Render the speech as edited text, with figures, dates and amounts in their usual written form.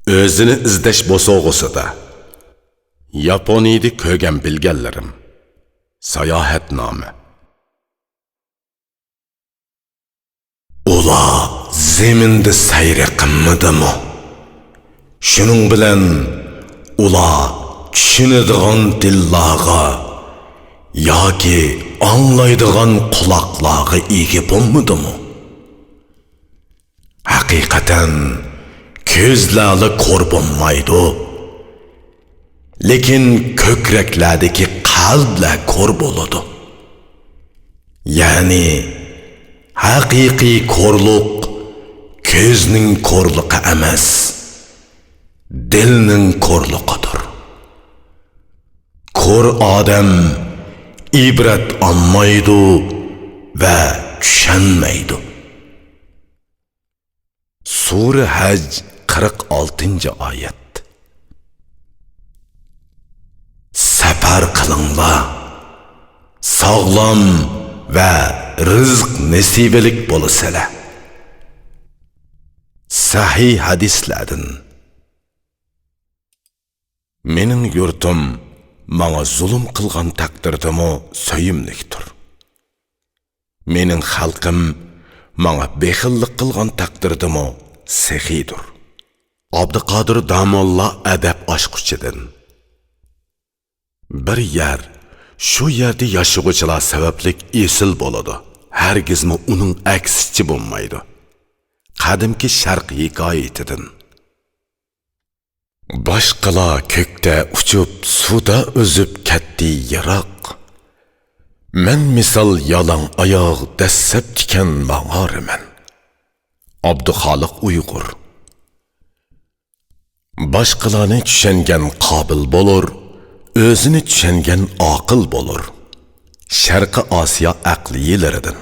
Özünü izdeş bosoğusida. Yaponiyada ko'rgan bilganlarim. Sayohatnoma. Ular zeminda sayri qilmadimi? Shuning bilan ular tushunadigan dillarga yoki anglaydigan quloqlarga ega bo'lmadimi? Haqiqatan ko'zlarni ko'r bo'lmaydi. Lekin ko'kraklardagi qalblar ko'r bo'ladi. Ya'ni haqiqiy ko'rlik ko'zning ko'rligi emas, dilning ko'rligidir. Ko'r odam ibrat olmaydi va tushunmaydi. Sura Haj 46-oyat. Safar qilinglar, sog'lom va rizq nasibilik bo'lasizlar. Sahih hadislardan. Mening yurtim menga zulm qilgan taqdirdami so'yimlikdir. Mening xalqim menga bexillik qilgan taqdirdami sehiydir. Abduqodir Damolla adab oshquchidan. Bir yer, shu yerda yashag'uvchilar sabablik esil bo'ladi. Hargizmi uning aksichi bo'lmaydi. Qadimki sharq hikoyatidan. Boshqalar ko'kda uchib, suvda o'zib ketdi yiroq. Men misol yalang oyoq dasab tikan ma'oriman. Abduxoliq Uyg'ur. Boshqalarni tushungan qobil bo'lur, o'zini tushungan aql bo'lur. Sharqi Osiyo aqliyilaridan.